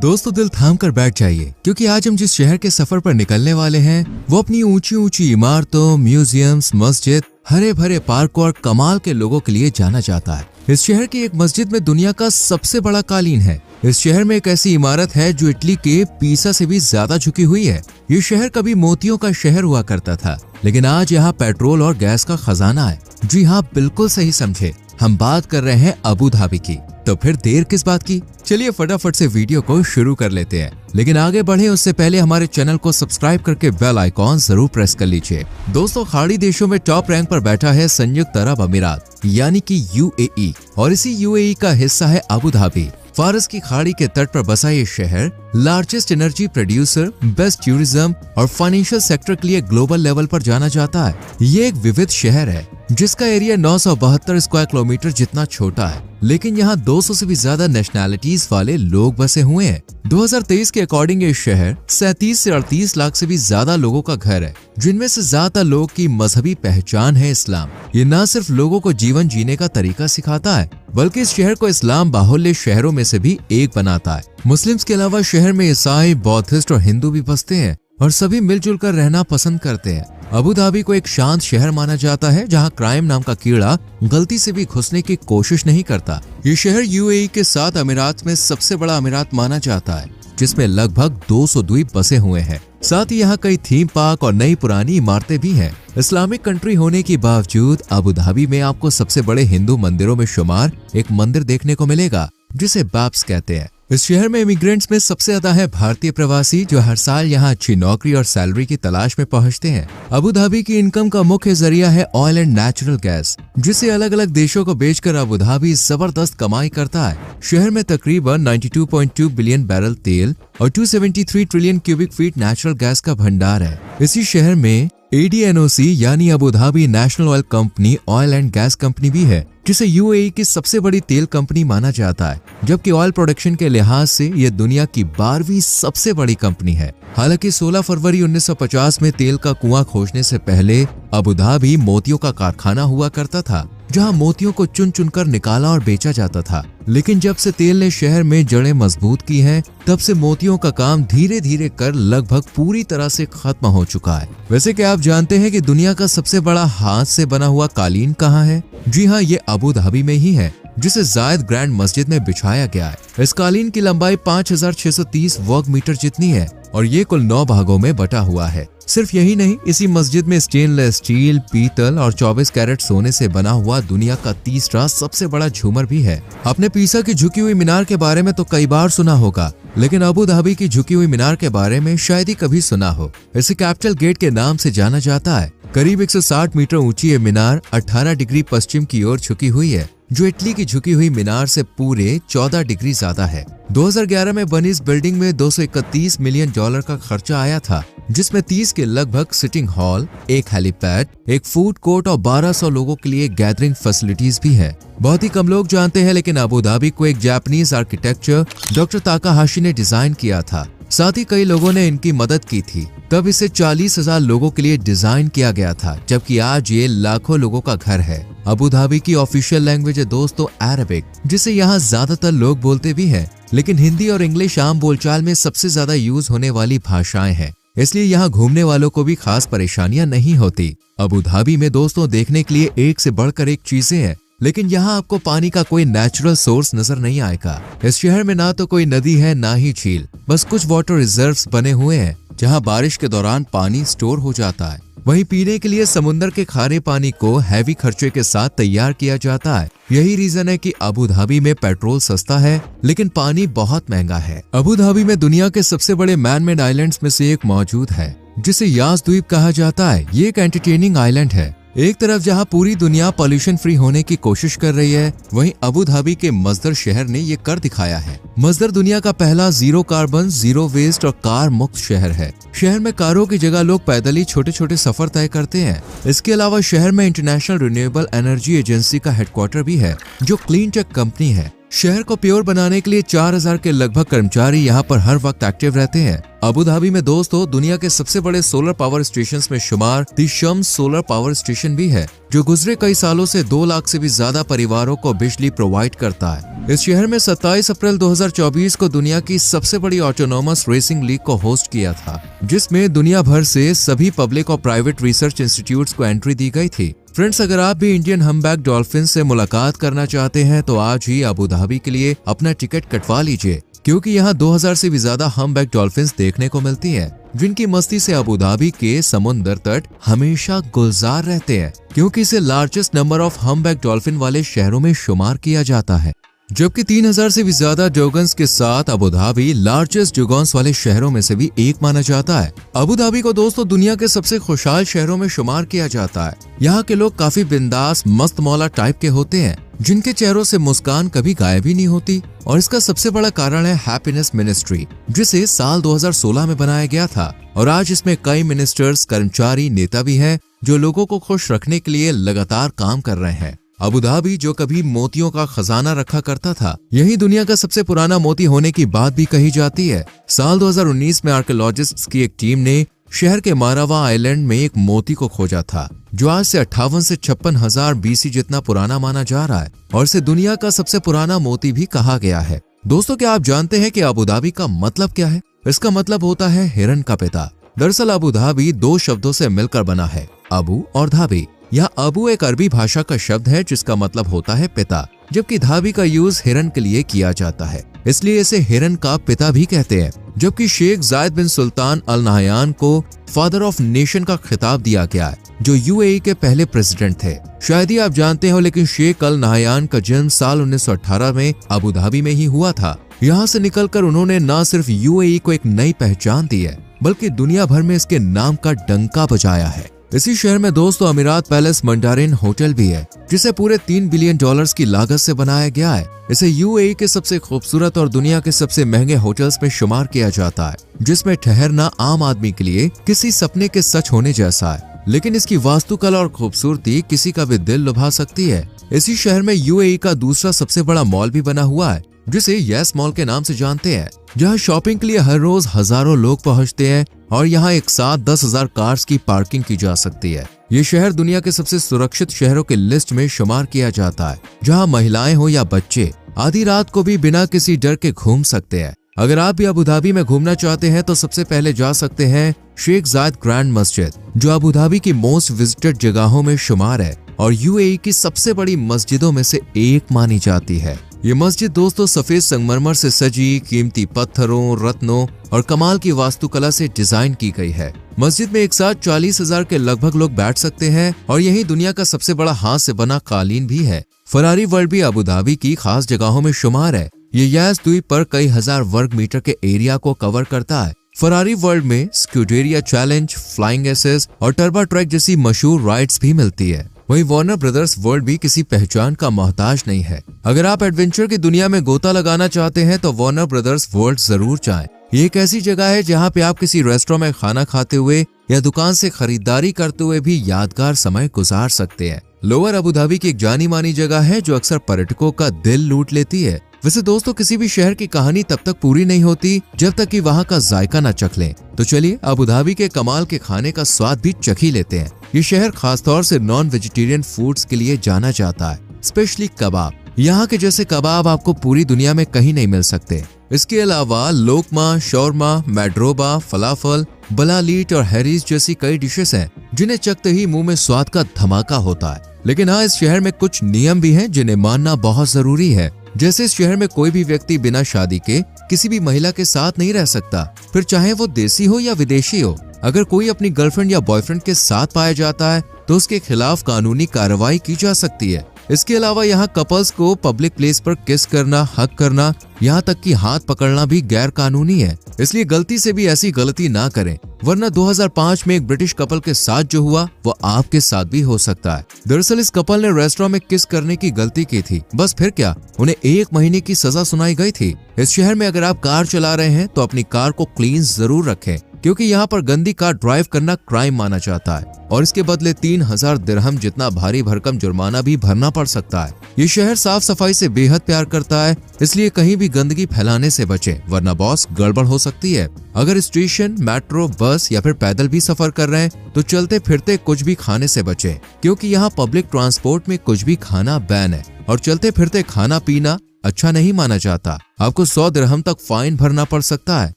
दोस्तों दिल थाम कर बैठ जाइए, क्योंकि आज हम जिस शहर के सफर पर निकलने वाले हैं वो अपनी ऊंची ऊंची इमारतों, म्यूजियम्स, मस्जिद, हरे भरे पार्क और कमाल के लोगों के लिए जाना जाता है। इस शहर की एक मस्जिद में दुनिया का सबसे बड़ा कालीन है। इस शहर में एक ऐसी इमारत है जो इटली के पीसा से भी ज्यादा झुकी हुई है। ये शहर कभी मोतियों का शहर हुआ करता था, लेकिन आज यहाँ पेट्रोल और गैस का खजाना है। जी हाँ, बिल्कुल सही समझे, हम बात कर रहे हैं अबू धाबी की। तो फिर देर किस बात की, चलिए फटाफट से वीडियो को शुरू कर लेते हैं। लेकिन आगे बढ़े उससे पहले हमारे चैनल को सब्सक्राइब करके बेल आइकॉन जरूर प्रेस कर लीजिए। दोस्तों, खाड़ी देशों में टॉप रैंक पर बैठा है संयुक्त अरब अमीरात यानी कि यूएई, और इसी यूएई का हिस्सा है अबू धाबी। फारस की खाड़ी के तट पर बसा ये शहर largest energy producer, best tourism और फाइनेंशियल सेक्टर के लिए ग्लोबल लेवल पर जाना जाता है। ये एक विविध शहर है जिसका एरिया 972 स्क्वायर किलोमीटर जितना छोटा है, लेकिन यहाँ 200 से भी ज्यादा नेशनैलिटीज वाले लोग बसे हुए हैं। 2023 के अकॉर्डिंग ये शहर 37 से 38 लाख से भी ज्यादा लोगों का घर है, जिनमें से ज्यादा लोगों की मजहबी पहचान है इस्लाम। ये न सिर्फ लोगों को जीवन जीने का तरीका सिखाता है, बल्कि इस शहर को इस्लाम बाहुल्य शहरों में से भी एक बनाता है। मुस्लिम्स के अलावा शहर में ईसाई, बौद्धिस्ट और हिंदू भी बसते हैं और सभी मिलजुल कर रहना पसंद करते हैं। अबू धाबी को एक शांत शहर माना जाता है, जहां क्राइम नाम का कीड़ा गलती से भी घुसने की कोशिश नहीं करता। ये शहर यूएई के 7 अमीरात में सबसे बड़ा अमीरात माना जाता है, जिसमें लगभग 200 द्वीप बसे हुए हैं। साथ ही यहाँ कई थीम पार्क और नई पुरानी इमारतें भी हैं। इस्लामिक कंट्री होने के बावजूद अबू धाबी में आपको सबसे बड़े हिंदू मंदिरों में शुमार एक मंदिर देखने को मिलेगा, जिसे बाब्स कहते हैं। इस शहर में इमिग्रेंट्स में सबसे ज्यादा है भारतीय प्रवासी, जो हर साल यहाँ अच्छी नौकरी और सैलरी की तलाश में पहुँचते हैं। अबू धाबी की इनकम का मुख्य जरिया है ऑयल एंड नेचुरल गैस, जिसे अलग अलग देशों को बेचकर अबू धाबी जबरदस्त कमाई करता है। शहर में तकरीबन 92.2 बिलियन बैरल तेल और 273 trillion cubic feet natural gas का भंडार है। इसी शहर में ADNOC यानी Abu Dhabi national oil company oil and gas company भी है, जिसे यूएई की सबसे बड़ी तेल कंपनी माना जाता है, जबकि ऑयल प्रोडक्शन के लिहाज से ये दुनिया की 12वीं सबसे बड़ी कंपनी है। हालांकि 16 फरवरी 1950 में तेल का कुआं खोजने से पहले अबू धाबी मोतियों का कारखाना हुआ करता था, जहां मोतियों को चुन चुनकर निकाला और बेचा जाता था। लेकिन जब से तेल ने शहर में जड़ें मजबूत की हैं, तब से मोतियों का काम धीरे धीरे कर लगभग पूरी तरह से खत्म हो चुका है। वैसे क्या आप जानते हैं कि दुनिया का सबसे बड़ा हाथ से बना हुआ कालीन कहाँ है? जी हाँ, ये अबू धाबी में ही है, जिसे जायद ग्रैंड मस्जिद में बिछाया गया है। इस कालीन की लंबाई 5630 वर्ग मीटर जितनी है और ये कुल 9 भागों में बटा हुआ है। सिर्फ यही नहीं, इसी मस्जिद में स्टेनलेस स्टील, पीतल और 24 कैरेट सोने से बना हुआ दुनिया का तीसरा सबसे बड़ा झूमर भी है। आपने पीसा की झुकी हुई मीनार के बारे में तो कई बार सुना होगा, लेकिन अबू धाबी की झुकी हुई मीनार के बारे में शायद ही कभी सुना हो। इसे कैपिटल गेट के नाम से जाना जाता है। करीब 160 मीटर ऊंची ये मीनार 18 डिग्री पश्चिम की ओर झुकी हुई है, जो इटली की झुकी हुई मीनार से पूरे 14 डिग्री ज्यादा है। 2011 में बनी इस बिल्डिंग में $231 मिलियन का खर्चा आया था, जिसमें 30 के लगभग सिटिंग हॉल, एक हेलीपैड, एक फूड कोर्ट और 1200 लोगों के लिए गैदरिंग फैसिलिटीज भी है। बहुत ही कम लोग जानते हैं, लेकिन अबू धाबी को एक जापानीज आर्किटेक्चर डॉक्टर ताकाहाशी ने डिजाइन किया था। साथ ही कई लोगों ने इनकी मदद की थी। तब इसे 40,000 लोगों के लिए डिजाइन किया गया था, जबकि आज ये लाखों लोगों का घर है। अबू धाबी की ऑफिशियल लैंग्वेज है दोस्तों अरबिक, जिसे यहाँ ज्यादातर लोग बोलते भी हैं, लेकिन हिंदी और इंग्लिश आम बोलचाल में सबसे ज्यादा यूज होने वाली भाषाएं हैं, इसलिए यहाँ घूमने वालों को भी खास परेशानियां नहीं होती। अबू धाबी में दोस्तों देखने के लिए एक से बढ़कर एक चीजें हैं, लेकिन यहाँ आपको पानी का कोई नेचुरल सोर्स नजर नहीं आएगा। इस शहर में ना तो कोई नदी है, ना ही झील, बस कुछ वाटर रिजर्व्स बने हुए हैं, जहाँ बारिश के दौरान पानी स्टोर हो जाता है। वहीं पीने के लिए समुद्र के खारे पानी को हैवी खर्चे के साथ तैयार किया जाता है। यही रीजन है कि अबू धाबी में पेट्रोल सस्ता है, लेकिन पानी बहुत महंगा है। अबू धाबी में दुनिया के सबसे बड़े मैन मेड आइलैंड्स में से एक मौजूद है, जिसे यास द्वीप कहा जाता है। ये एक एंटरटेनिंग आइलैंड है। एक तरफ जहां पूरी दुनिया पॉल्यूशन फ्री होने की कोशिश कर रही है, वहीं अबू धाबी के मजदर शहर ने ये कर दिखाया है। मजदर दुनिया का पहला जीरो कार्बन, जीरो वेस्ट और कार मुक्त शहर है। शहर में कारों की जगह लोग पैदल ही छोटे छोटे सफर तय करते हैं। इसके अलावा शहर में इंटरनेशनल रिन्यूएबल एनर्जी एजेंसी का हेडक्वार्टर भी है, जो क्लीन टेक कंपनी है। शहर को प्योर बनाने के लिए 4000 के लगभग कर्मचारी यहाँ पर हर वक्त एक्टिव रहते हैं। अबू धाबी में दोस्तों दुनिया के सबसे बड़े सोलर पावर स्टेशन में शुमार दी शम्स सोलर पावर स्टेशन भी है, जो गुजरे कई सालों से 2 लाख से भी ज्यादा परिवारों को बिजली प्रोवाइड करता है। इस शहर में 27 अप्रैल 2024 को दुनिया की सबसे बड़ी ऑटोनोमस रेसिंग लीग को होस्ट किया था, जिसमें दुनिया भर से सभी पब्लिक और प्राइवेट रिसर्च इंस्टीट्यूट्स को एंट्री दी गई थी। फ्रेंड्स, अगर आप भी इंडियन हम्बैक डॉल्फिन से मुलाकात करना चाहते हैं तो आज ही अबू धाबी के लिए अपना टिकट कटवा लीजिए, क्योंकि यहाँ 2000 से भी ज्यादा हम्बैक डॉल्फिन्स देखने को मिलती हैं, जिनकी मस्ती से अबू धाबी के समुद्र तट हमेशा गुलजार रहते हैं, क्योंकि इसे लार्जेस्ट नंबर ऑफ हम्बैक डॉल्फिन वाले शहरों में शुमार किया जाता है। जबकि 3000 से भी ज्यादा डोगन्स के साथ अबू धाबी लार्जेस्ट डोगन्स वाले शहरों में से भी एक माना जाता है। अबू धाबी को दोस्तों दुनिया के सबसे खुशहाल शहरों में शुमार किया जाता है। यहाँ के लोग काफी बिंदास मस्त मौला टाइप के होते हैं, जिनके चेहरों से मुस्कान कभी गायब ही नहीं होती। और इसका सबसे बड़ा कारण है हैप्पीनेस मिनिस्ट्री, जिसे साल 2016 में बनाया गया था। और आज इसमें कई मिनिस्टर्स, कर्मचारी, नेता भी हैं जो लोगों को खुश रखने के लिए लगातार काम कर रहे हैं। अबू धाबी, जो कभी मोतियों का खजाना रखा करता था, यही दुनिया का सबसे पुराना मोती होने की बात भी कही जाती है। साल 2019 में आर्कियोलॉजिस्ट्स की एक टीम ने शहर के मारावा आइलैंड में एक मोती को खोजा था, जो आज से 58 से 56,000 BC जितना पुराना माना जा रहा है, और इसे दुनिया का सबसे पुराना मोती भी कहा गया है। दोस्तों, क्या आप जानते हैं कि अबू धाबी का मतलब क्या है? इसका मतलब होता है हिरन का पिता। दरअसल अबू धाबी 2 शब्दों से मिलकर बना है, अबू और धाबी। यह अबू एक अरबी भाषा का शब्द है जिसका मतलब होता है पिता, जबकि धाबी का यूज हिरन के लिए किया जाता है, इसलिए इसे हिरन का पिता भी कहते हैं। जबकि शेख जायद बिन सुल्तान अल नहयान को फादर ऑफ नेशन का खिताब दिया गया है, जो UAE के पहले प्रेसिडेंट थे। शायद ही आप जानते हो, लेकिन शेख अल नहयान का जन्म साल 1918 में अबू धाबी में ही हुआ था। यहाँ से निकलकर उन्होंने न सिर्फ UAE को एक नई पहचान दी है, बल्कि दुनिया भर में इसके नाम का डंका बजाया है। इसी शहर में दोस्तों अमीरात पैलेस मंडारिन होटल भी है, जिसे पूरे $3 बिलियन की लागत से बनाया गया है। इसे UAE के सबसे खूबसूरत और दुनिया के सबसे महंगे होटल्स में शुमार किया जाता है, जिसमें ठहरना आम आदमी के लिए किसी सपने के सच होने जैसा है। लेकिन इसकी वास्तुकला और खूबसूरती किसी का भी दिल लुभा सकती है। इसी शहर में UAE का दूसरा सबसे बड़ा मॉल भी बना हुआ है, जिसे यस मॉल के नाम से जानते हैं, जहां शॉपिंग के लिए हर रोज हजारों लोग पहुंचते हैं और यहां एक साथ 10,000 कार्स की पार्किंग की जा सकती है। ये शहर दुनिया के सबसे सुरक्षित शहरों के लिस्ट में शुमार किया जाता है, जहां महिलाएं हो या बच्चे आधी रात को भी बिना किसी डर के घूम सकते हैं। अगर आप भी अबू धाबी में घूमना चाहते हैं तो सबसे पहले जा सकते हैं शेख जायद ग्रैंड मस्जिद, जो अबू धाबी की मोस्ट विजिटेड जगहों में शुमार है और UAE की सबसे बड़ी मस्जिदों में से एक मानी जाती है। ये मस्जिद दोस्तों सफेद संगमरमर से सजी, कीमती पत्थरों, रत्नों और कमाल की वास्तुकला से डिजाइन की गई है। मस्जिद में एक साथ 40,000 के लगभग लोग बैठ सकते हैं और यही दुनिया का सबसे बड़ा हाथ से बना कालीन भी है। फरारी वर्ल्ड भी अबू धाबी की खास जगहों में शुमार है। ये यस द्वीप पर कई हजार वर्ग मीटर के एरिया को कवर करता है। फरारी वर्ल्ड में स्कूडेरिया चैलेंज, फ्लाइंग एसेस और टर्बो ट्रैक जैसी मशहूर राइड्स भी मिलती है। वहीं वार्नर ब्रदर्स वर्ल्ड भी किसी पहचान का मोहताज नहीं है। अगर आप एडवेंचर की दुनिया में गोता लगाना चाहते हैं तो वार्नर ब्रदर्स वर्ल्ड जरूर जाएं। ये एक ऐसी जगह है जहां पे आप किसी रेस्टोरेंट में खाना खाते हुए या दुकान से खरीदारी करते हुए भी यादगार समय गुजार सकते हैं। लोअर अबू धाबी की एक जानी मानी जगह है जो अक्सर पर्यटकों का दिल लूट लेती है। वैसे दोस्तों, किसी भी शहर की कहानी तब तक पूरी नहीं होती जब तक कि वहाँ का जायका न चख लें। तो चलिए अबू धाबी के कमाल के खाने का स्वाद भी चख ही लेते हैं। ये शहर खासतौर से नॉन वेजिटेरियन फूड्स के लिए जाना जाता है, स्पेशली कबाब। यहाँ के जैसे कबाब आपको पूरी दुनिया में कहीं नहीं मिल सकते। इसके अलावा लोकमा, शौरमा, मैड्रोबा, फलाफल, बलालीट और हैरीज जैसी कई डिशेस हैं जिन्हें चखते ही मुंह में स्वाद का धमाका होता है। लेकिन हाँ, इस शहर में कुछ नियम भी हैं जिन्हें मानना बहुत जरूरी है। जैसे इस शहर में कोई भी व्यक्ति बिना शादी के किसी भी महिला के साथ नहीं रह सकता, फिर चाहे वो देसी हो या विदेशी हो। अगर कोई अपनी गर्लफ्रेंड या बॉयफ्रेंड के साथ पाया जाता है तो उसके खिलाफ कानूनी कार्रवाई की जा सकती है। इसके अलावा यहाँ कपल्स को पब्लिक प्लेस पर किस करना, हक करना, यहाँ तक कि हाथ पकड़ना भी गैर कानूनी है। इसलिए गलती से भी ऐसी गलती ना करें, वरना 2005 में एक ब्रिटिश कपल के साथ जो हुआ वो आपके साथ भी हो सकता है। दरअसल इस कपल ने रेस्टोरेंट में किस करने की गलती की थी, बस फिर क्या, उन्हें 1 महीने की सजा सुनाई गई थी। इस शहर में अगर आप कार चला रहे हैं तो अपनी कार को क्लीन जरूर रखें, क्योंकि यहाँ पर गंदी कार ड्राइव करना क्राइम माना जाता है और इसके बदले 3000 दिरहम जितना भारी भरकम जुर्माना भी भरना पड़ सकता है। ये शहर साफ सफाई से बेहद प्यार करता है, इसलिए कहीं भी गंदगी फैलाने से बचें, वरना बॉस गड़बड़ हो सकती है। अगर स्टेशन, मेट्रो, बस या फिर पैदल भी सफर कर रहे हैं तो चलते फिरते कुछ भी खाने से बचें, क्योंकि यहाँ पब्लिक ट्रांसपोर्ट में कुछ भी खाना बैन है और चलते फिरते खाना पीना अच्छा नहीं माना जाता। आपको 100 दिरहम तक फाइन भरना पड़ सकता है।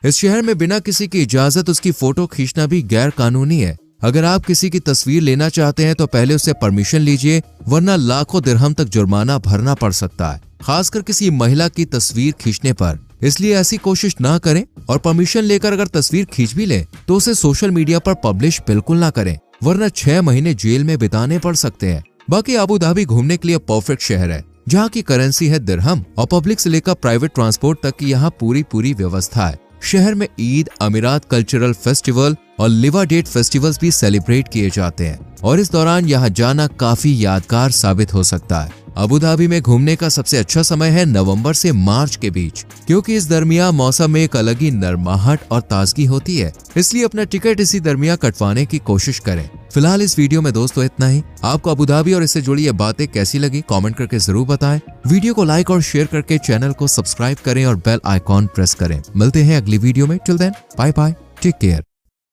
इस शहर में बिना किसी की इजाजत उसकी फोटो खींचना भी गैर कानूनी है। अगर आप किसी की तस्वीर लेना चाहते हैं तो पहले उससे परमिशन लीजिए, वरना लाखों दिरहम तक जुर्माना भरना पड़ सकता है, खासकर किसी महिला की तस्वीर खींचने पर। इसलिए ऐसी कोशिश ना करें और परमिशन लेकर अगर तस्वीर खींच भी ले तो उसे सोशल मीडिया पर पब्लिश बिल्कुल ना करें, वरना 6 महीने जेल में बिताने पड़ सकते हैं। बाकी अबू धाबी घूमने के लिए परफेक्ट शहर है, जहाँ की करेंसी है दिरहम और पब्लिक से लेकर प्राइवेट ट्रांसपोर्ट तक की यहाँ पूरी व्यवस्था है। शहर में ईद, अमीरात कल्चरल फेस्टिवल और लिवा डेट फेस्टिवल्स भी सेलिब्रेट किए जाते हैं और इस दौरान यहाँ जाना काफी यादगार साबित हो सकता है। अबू धाबी में घूमने का सबसे अच्छा समय है नवंबर से मार्च के बीच, क्योंकि इस दरमियान मौसम में एक अलग ही नरमाहट और ताजगी होती है। इसलिए अपना टिकट इसी दरमियान कटवाने की कोशिश करें। फिलहाल इस वीडियो में दोस्तों इतना ही। आपको अबू धाबी और इससे जुड़ी ये बातें कैसी लगी कमेंट करके जरूर बताएं। वीडियो को लाइक और शेयर करके चैनल को सब्सक्राइब करें और बेल आइकॉन प्रेस करें। मिलते हैं अगली वीडियो में। Till then bye bye, take care.